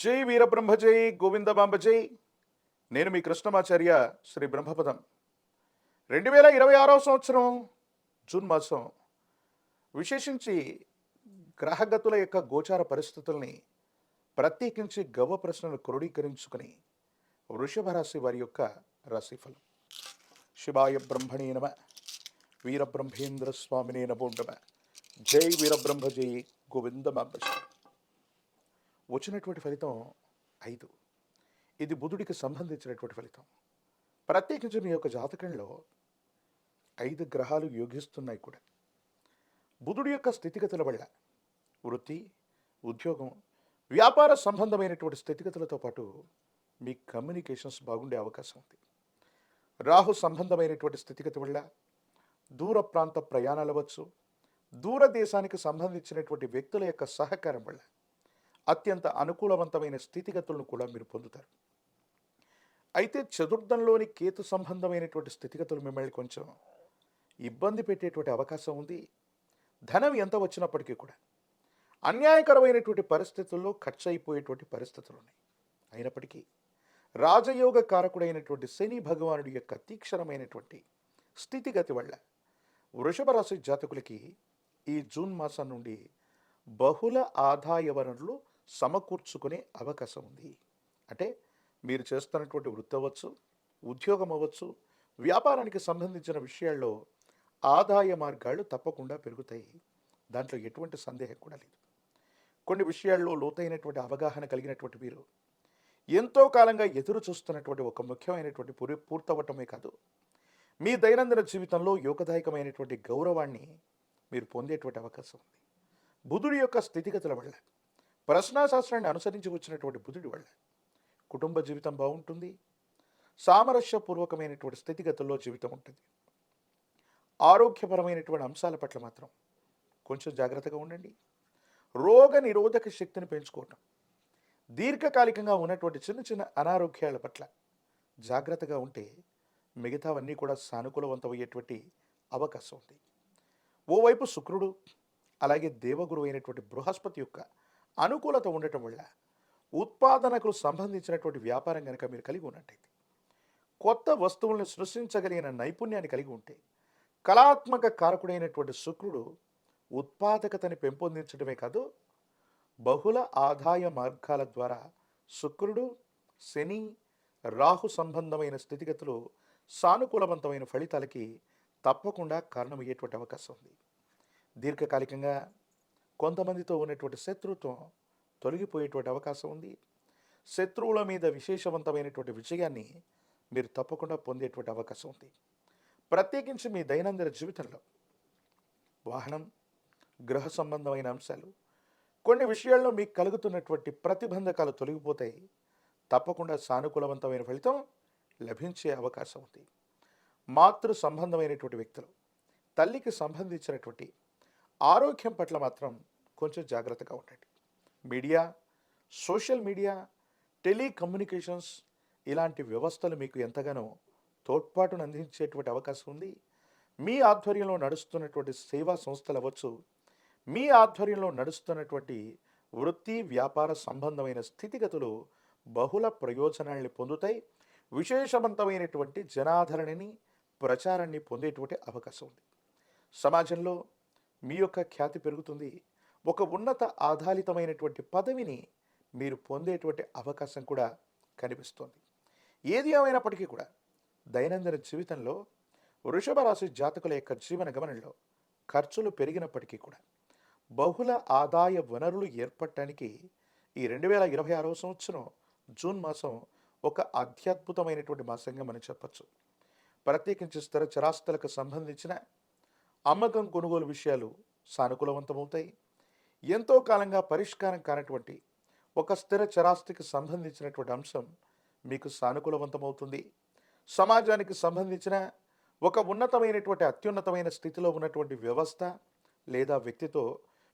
జై వీరబ్రహ్మ జై గోవిందమాంబ జై. నేను మీ కృష్ణమాచార్య శ్రీ బ్రహ్మపదం. 2026 సంవత్సరం జూన్ మాసం విశేషించి గ్రహగతుల యొక్క గోచార పరిస్థితుల్ని ప్రత్యేకించి గవ్వ ప్రశ్నలు క్రోడీకరించుకుని వృషభ రాశి వారి యొక్క రాశిఫలం. శివాయ బ్రహ్మణే నమ. వీరబ్రహ్మేంద్ర స్వామినే నమో నమ. జై వీరబ్రహ్మ జై గోవిందమాంబ జై. వచ్చినటువంటి ఫలితం 5. ఇది బుధుడికి సంబంధించినటువంటి ఫలితం. ప్రత్యేకించి మీ యొక్క జాతకంలో 5 గ్రహాలు యోగిస్తున్నాయి కూడా. బుధుడి యొక్క స్థితిగతుల వల్ల వృత్తి, ఉద్యోగం, వ్యాపార సంబంధమైనటువంటి స్థితిగతులతో పాటు మీ కమ్యూనికేషన్స్ బాగుండే అవకాశం ఉంది. రాహు సంబంధమైనటువంటి స్థితిగతి వల్ల దూర ప్రాంత ప్రయాణాలు అవ్వచ్చు. దూరదేశానికి సంబంధించినటువంటి వ్యక్తుల యొక్క సహకారం వల్ల అత్యంత అనుకూలవంతమైన స్థితిగతులను కూడా మీరు పొందుతారు. అయితే చతుర్థంలోని కేతు సంబంధమైనటువంటి స్థితిగతులు మిమ్మల్ని కొంచెం ఇబ్బంది పెట్టేటువంటి అవకాశం ఉంది. ధనం ఎంత వచ్చినప్పటికీ కూడా అన్యాయకరమైనటువంటి పరిస్థితుల్లో ఖర్చు అయిపోయేటువంటి పరిస్థితులు ఉన్నాయి. అయినప్పటికీ రాజయోగ కారకుడైనటువంటి శని భగవానుడి యొక్క తీక్షణమైనటువంటి స్థితిగతి వల్ల వృషభ రాశి జాతకులకి ఈ జూన్ మాసం నుండి బహుళ ఆదాయ వనరులు సమకూర్చుకునే అవకాశం ఉంది. అంటే మీరు చేస్తున్నటువంటి వృత్తి అవ్వచ్చు, ఉద్యోగం అవ్వచ్చు, వ్యాపారానికి సంబంధించిన విషయాల్లో ఆదాయ మార్గాలు తప్పకుండా పెరుగుతాయి. దాంట్లో ఎటువంటి సందేహం కూడా లేదు. కొన్ని విషయాల్లో లోతైనటువంటి అవగాహన కలిగినటువంటి మీరు ఎంతో కాలంగా ఎదురు చూస్తున్నటువంటి ఒక ముఖ్యమైనటువంటి పూర్తవటమే కాదు, మీ దైనందిన జీవితంలో యోగదాయకమైనటువంటి గౌరవాన్ని మీరు పొందేటువంటి అవకాశం ఉంది. బుధుడి యొక్క స్థితిగతుల వల్ల, ప్రశ్నాశాస్త్రాన్ని అనుసరించి వచ్చినటువంటి బుధుడి వల్ల కుటుంబ జీవితం బాగుంటుంది. సామరస్యపూర్వకమైనటువంటి స్థితిగతుల్లో జీవితం ఉంటుంది. ఆరోగ్యపరమైనటువంటి అంశాల పట్ల మాత్రం కొంచెం జాగ్రత్తగా ఉండండి. రోగ నిరోధక శక్తిని పెంచుకోవటం, దీర్ఘకాలికంగా ఉన్నటువంటి చిన్న చిన్న అనారోగ్యాల పట్ల జాగ్రత్తగా ఉంటే మిగతావన్నీ కూడా సానుకూలవంతమయ్యేటువంటి అవకాశం ఉంది. ఓవైపు శుక్రుడు అలాగే దేవగురు అయినటువంటి బృహస్పతి యొక్క అనుకూలత ఉండటం వల్ల ఉత్పాదనకు సంబంధించినటువంటి వ్యాపారం కనుక మీరు కలిగి ఉన్నట్టయితే, కొత్త వస్తువులను సృష్టించగలిగిన నైపుణ్యాన్ని కలిగి ఉంటే, కళాత్మక కారకుడైనటువంటి శుక్రుడు ఉత్పాదకతని పెంపొందించడమే కాదు, బహుళ ఆదాయ మార్గాల ద్వారా శుక్రుడు, శని, రాహు సంబంధమైన స్థితిగతులు సానుకూలవంతమైన ఫలితాలకి తప్పకుండా కారణమయ్యేటువంటి అవకాశం ఉంది. దీర్ఘకాలికంగా కొంతమందితో ఉన్నటువంటి శత్రుత్వం తొలగిపోయేటువంటి అవకాశం ఉంది. శత్రువుల మీద విశేషవంతమైనటువంటి విజయాన్ని మీరు తప్పకుండా పొందేటువంటి అవకాశం ఉంది. ప్రత్యేకించి మీ దైనందిన జీవితంలో వాహనం, గృహ సంబంధమైన అంశాలు, కొన్ని విషయాల్లో మీకు కలుగుతున్నటువంటి ప్రతిబంధకాలు తొలగిపోతాయి. తప్పకుండా సానుకూలవంతమైన ఫలితం లభించే అవకాశం ఉంది. మాతృ సంబంధమైనటువంటి వ్యక్తులు, తల్లికి సంబంధించినటువంటి ఆరోగ్యం పట్ల మాత్రం కొంచెం జాగ్రత్తగా ఉండండి. మీడియా, సోషల్ మీడియా, టెలికమ్యూనికేషన్స్ ఇలాంటి వ్యవస్థలు మీకు ఎంతగానో తోడ్పాటును అందించేటువంటి అవకాశం ఉంది. మీ ఆధ్వర్యంలో నడుస్తున్నటువంటి సేవా సంస్థలు అవ్వచ్చు, మీ ఆధ్వర్యంలో నడుస్తున్నటువంటి వృత్తి, వ్యాపార సంబంధమైన స్థితిగతులు బహుళ ప్రయోజనాల్ని పొందుతాయి. విశేషవంతమైనటువంటి జనాదరణని, ప్రచారాన్ని పొందేటువంటి అవకాశం ఉంది. సమాజంలో మీ యొక్క ఖ్యాతి పెరుగుతుంది. ఒక ఉన్నత ఆధారితమైనటువంటి పదవిని మీరు పొందేటువంటి అవకాశం కూడా కనిపిస్తుంది. ఏది ఏమైనప్పటికీ కూడా దైనందిన జీవితంలో వృషభ రాశి జాతకుల యొక్క జీవన గమనంలో ఖర్చులు పెరిగినప్పటికీ కూడా బహుళ ఆదాయ వనరులు ఏర్పడటానికి ఈ 2026 సంవత్సరం జూన్ మాసం ఒక అత్యద్భుతమైనటువంటి మాసంగా మనం చెప్పచ్చు. ప్రత్యేకించి స్థిర చరాస్తులకు సంబంధించిన అమ్మకం, కొనుగోలు విషయాలు సానుకూలవంతమవుతాయి. ఎంతో కాలంగా పరిష్కారం కానటువంటి ఒక స్థిర చరాస్తికి సంబంధించినటువంటి అంశం మీకు సానుకూలవంతమవుతుంది. సమాజానికి సంబంధించిన ఒక ఉన్నతమైనటువంటి అత్యున్నతమైన స్థితిలో ఉన్నటువంటి వ్యవస్థ లేదా వ్యక్తితో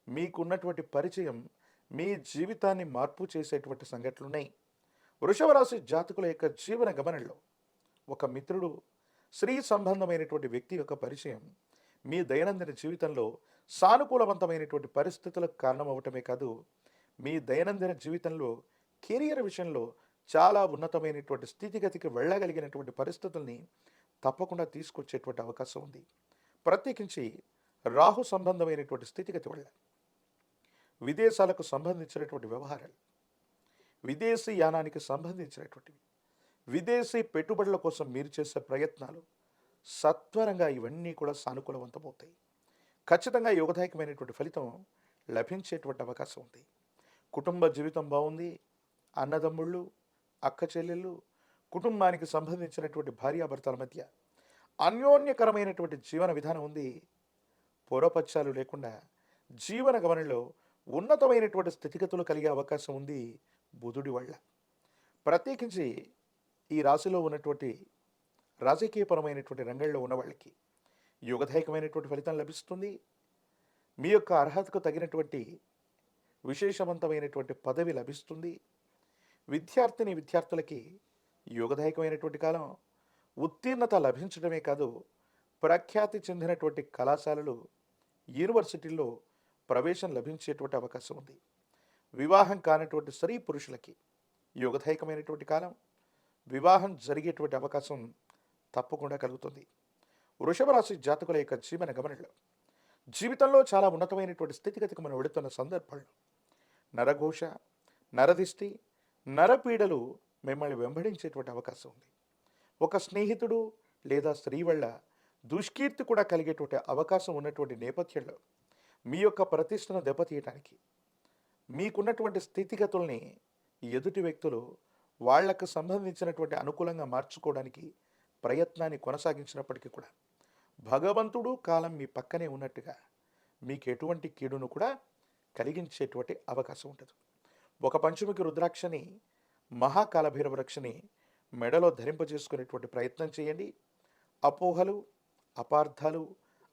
మీకున్నటువంటి పరిచయం మీ జీవితాన్ని మార్పు చేసేటువంటి సంఘటనలు ఉన్నాయి. వృషభ రాశి జాతకుల యొక్క జీవన గమనంలో ఒక మిత్రుడు, స్త్రీ సంబంధమైనటువంటి వ్యక్తి యొక్క పరిచయం మీ దైనందిన జీవితంలో సానుకూలవంతమైనటువంటి పరిస్థితులకు కారణమవటమే కాదు, మీ దైనందిన జీవితంలో కెరియర్ విషయంలో చాలా ఉన్నతమైనటువంటి స్థితిగతికి వెళ్ళగలిగినటువంటి పరిస్థితుల్ని తప్పకుండా తీసుకొచ్చేటువంటి అవకాశం ఉంది. ప్రత్యేకించి రాహు సంబంధమైనటువంటి స్థితిగతి వల్ల విదేశాలకు సంబంధించినటువంటి వ్యవహారాలు, విదేశీ యానానికి సంబంధించినటువంటివి, విదేశీ పెట్టుబడుల కోసం మీరు చేసే ప్రయత్నాలు సత్వరంగా ఇవన్నీ కూడా సానుకూలవంతమవుతాయి. ఖచ్చితంగా యోగదాయకమైనటువంటి ఫలితం లభించేటువంటి అవకాశం ఉంది. కుటుంబ జీవితం బాగుంది. అన్నదమ్ముళ్ళు, అక్క చెల్లెళ్ళు, కుటుంబానికి సంబంధించినటువంటి భార్యాభర్తల మధ్య అన్యోన్యకరమైనటువంటి జీవన విధానం ఉంది. పూర్వపక్షాలు లేకుండా జీవన గమనంలో ఉన్నతమైనటువంటి స్థితిగతులు కలిగే అవకాశం ఉంది బుధుడి వల్ల. ప్రత్యేకించి ఈ రాశిలో ఉన్నటువంటి రాజకీయపరమైనటువంటి రంగంలో ఉన్న వాళ్ళకి యోగదాయకమైనటువంటి ఫలితం లభిస్తుంది. మీ యొక్క అర్హతకు తగినటువంటి విశేషవంతమైనటువంటి పదవి లభిస్తుంది. విద్యార్థులకి యోగదాయకమైనటువంటి కాలం. ఉత్తీర్ణత లభించడమే కాదు, ప్రఖ్యాతి చెందినటువంటి కళాశాలలు, యూనివర్సిటీల్లో ప్రవేశం లభించేటువంటి అవకాశం ఉంది. వివాహం కానటువంటి స్త్రీ పురుషులకి యోగదాయకమైనటువంటి కాలం. వివాహం జరిగేటువంటి అవకాశం తప్పకుండా కలుగుతుంది. వృషభ రాశి జాతకుల యొక్క జీవన గమనంలో జీవితంలో చాలా ఉన్నతమైనటువంటి స్థితిగతికి మనం వెళుతున్న సందర్భంలో నరఘోష, నరదిష్టి, నరపీడలు మిమ్మల్ని వెంబడించేటువంటి అవకాశం ఉంది. ఒక స్నేహితుడు లేదా స్త్రీ వల్ల దుష్కీర్తి కూడా కలిగేటువంటి అవకాశం ఉన్నటువంటి నేపథ్యంలో మీ యొక్క ప్రతిష్టను దెబ్బతీయటానికి, మీకున్నటువంటి స్థితిగతుల్ని ఎదుటి వ్యక్తులు వాళ్లకు సంబంధించినటువంటి అనుకూలంగా మార్చుకోవడానికి ప్రయత్నాన్ని కొనసాగించినప్పటికీ కూడా భగవంతుడు కాలం మీ పక్కనే ఉన్నట్టుగా మీకు ఎటువంటి కీడును కూడా కలిగించేటువంటి అవకాశం ఉంటుంది. ఒక పంచముఖి రుద్రాక్షని, మహాకాలభైరవ రక్షని మెడలో ధరింపజేసుకునేటువంటి ప్రయత్నం చేయండి. అపోహలు, అపార్థాలు,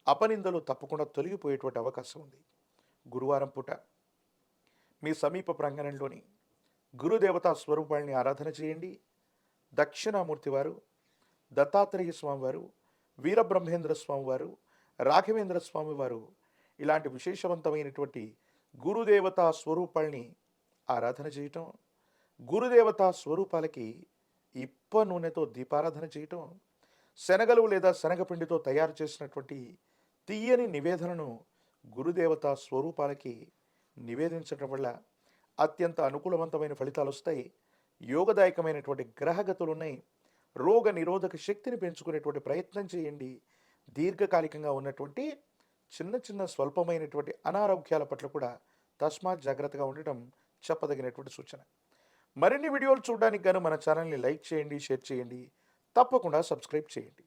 అపనిందలు తప్పకుండా తొలగిపోయేటువంటి అవకాశం ఉంది. గురువారం పూట మీ సమీప ప్రాంగణంలోని గురుదేవతా స్వరూపాన్ని ఆరాధన చేయండి. దక్షిణామూర్తి వారు, దత్తాత్రేయ స్వామివారు, వీరబ్రహ్మేంద్ర స్వామివారు, రాఘవేంద్ర స్వామివారు ఇలాంటి విశేషవంతమైనటువంటి గురుదేవతా స్వరూపాల్ని ఆరాధన చేయటం, గురుదేవతా స్వరూపాలకి ఇప్ప నూనెతో దీపారాధన చేయటం, శనగలు లేదా శనగపిండితో తయారు చేసినటువంటి తీయని నివేదనను గురుదేవతా స్వరూపాలకి నివేదించడం వల్ల అత్యంత అనుకూలవంతమైన ఫలితాలు వస్తాయి. యోగదాయకమైనటువంటి గ్రహగతులు ఉన్నాయి. రోగ నిరోధక శక్తిని పెంచుకునేటువంటి ప్రయత్నం చేయండి. దీర్ఘకాలికంగా ఉన్నటువంటి చిన్న చిన్న స్వల్పమైనటువంటి అనారోగ్యాల పట్ల కూడా తస్మాత్ జాగ్రత్తగా ఉండటం చెప్పదగినటువంటి సూచన. మరిన్ని వీడియోలు చూడడానికి గాను మన ఛానల్ని లైక్ చేయండి, షేర్ చేయండి, తప్పకుండా సబ్స్క్రైబ్ చేయండి.